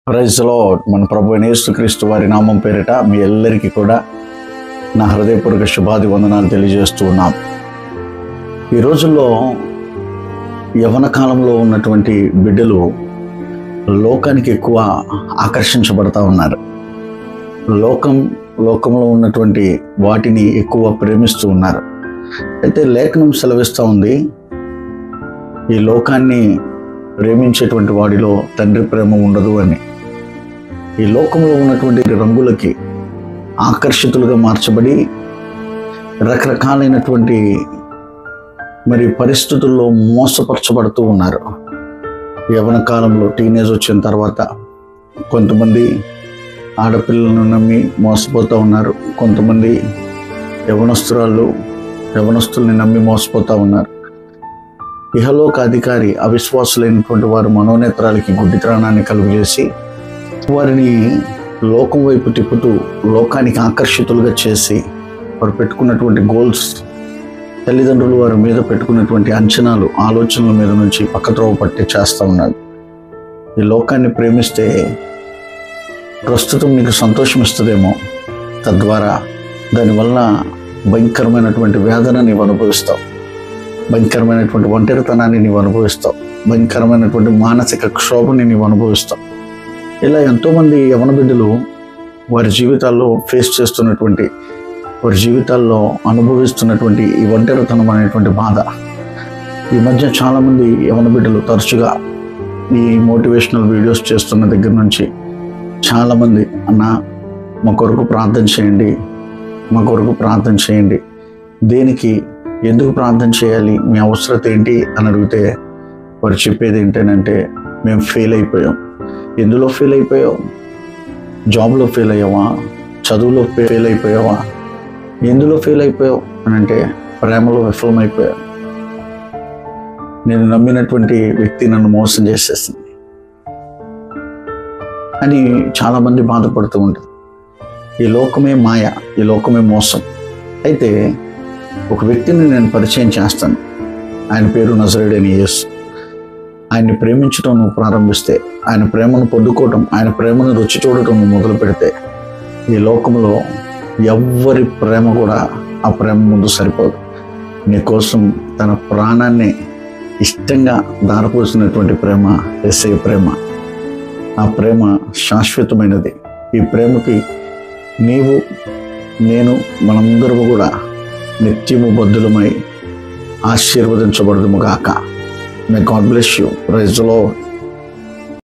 Praise the lord. మన ప్రభు అయిన యేసుక్రీస్తు వారి నామం పేరిట మీ అందరికీ కూడా నా హృదయపూర్వక శుభాది వందనాలు తెలియజేస్తూ ఉన్నాం. ఈ రోజుల్లో యవ్వన కాలంలో ఉన్నటువంటి బిడ్డలు లోకానికి ఎక్కువ ఆకర్షించబడతా ఉన్నారు. లోకంలో ఉన్నటువంటి వాటిని ఎక్కువ ప్రేమిస్తూ ఉన్నారు. అయితే లేఖనం సెలవిస్తూ ఉంది, ఈ లోకాన్ని ప్రేమించేటువంటి వాడిలో తండ్రి ప్రేమ ఉండదు అని. ఈ లోకంలో ఉన్నటువంటి రంగులకి ఆకర్షితులుగా మార్చబడి రకరకాలైనటువంటి పరిస్థితుల్లో మోసపరచబడుతూ ఉన్నారు. యవ్వన కాలంలో టీనేజ్ వచ్చిన తర్వాత కొంతమంది ఆడపిల్లలను నమ్మి మోసపోతూ ఉన్నారు. కొంతమంది యవ్వనస్తుల్ని నమ్మి మోసపోతూ ఉన్నారు. ఇహలోక అధికారి అవిశ్వాసులైనటువంటి వారు మనోనేత్రాలకి గుడ్డితనాన్ని కలుగజేసి వారిని లోకం వైపు తిప్పుతూ లోకానికి ఆకర్షితులుగా చేసి వారు పెట్టుకున్నటువంటి గోల్స్, తల్లిదండ్రులు వారి మీద పెట్టుకున్నటువంటి అంచనాలు, ఆలోచనల మీద నుంచి పక్కత్రోవ పట్టి చేస్తూ ఉన్నారు. ఈ లోకాన్ని ప్రేమిస్తే ప్రస్తుతం నీకు సంతోషం ఇస్తుందేమో, తద్వారా దానివల్ల భయంకరమైనటువంటి వేదన నీవు అనుభవిస్తావు, భయంకరమైనటువంటి ఒంటరితనాన్ని నీవు అనుభవిస్తావు, భయంకరమైనటువంటి మానసిక క్షోభని నీవు అనుభవిస్తావు. ఇలా ఎంతోమంది యవ్వన బిడ్డలు వారి జీవితాల్లో వారి జీవితాల్లో అనుభవిస్తున్నటువంటి ఈ ఒంటరితనం అనేటువంటి బాధ. ఈ మధ్య చాలామంది యవ్వన బిడ్డలు తరచుగా ఈ మోటివేషనల్ వీడియోస్ చేస్తున్న దగ్గర నుంచి చాలామంది, అన్న మా కొరకు ప్రార్థన చేయండి, దేనికి, ఎందుకు ప్రార్థన చేయాలి, మీ అవసరత ఏంటి అని అడిగితే వారు చెప్పేది ఏంటంటే, మేము ఫెయిల్ అయిపోయాం. ఎందులో ఫెయిల్ అయిపోయావు? జాబ్లో ఫెయిల్ అయ్యావా? చదువులో ఫెయిల్ అయిపోయావా? ఎందులో ఫెయిల్ అయిపోయావు అని అంటే, ప్రేమలో విఫలమైపోయావు. నేను నమ్మినటువంటి వ్యక్తి నన్ను మోసం చేసేసింది అని చాలామంది బాధపడుతూ ఉంటారు. ఈ లోకమే మాయ, ఈ లోకమే మోసం. అయితే ఒక వ్యక్తిని నేను పరిచయం చేస్తాను. ఆయన పేరు నజరేయుడైన యేసు. ఆయన్ని ప్రేమించడం నువ్వు ప్రారంభిస్తే, ఆయన ప్రేమను పొందుకోవటం, ఆయన ప్రేమను రుచి చూడటం నువ్వు మొదలు పెడితే, ఈ లోకంలో ఎవ్వరి ప్రేమ కూడా ఆ ప్రేమ ముందు సరిపోదు. నీకోసం తన ప్రాణాన్ని ఇష్టంగా దారపోసినటువంటి ప్రేమ యేసయ్య ప్రేమ. ఆ ప్రేమ శాశ్వతమైనది. ఈ ప్రేమకి నీవు, నేను, మనందరము కూడా నిత్యము బద్ధులమై ఆశీర్వదించబడదుము గాక. May God bless you. Praise the Lord.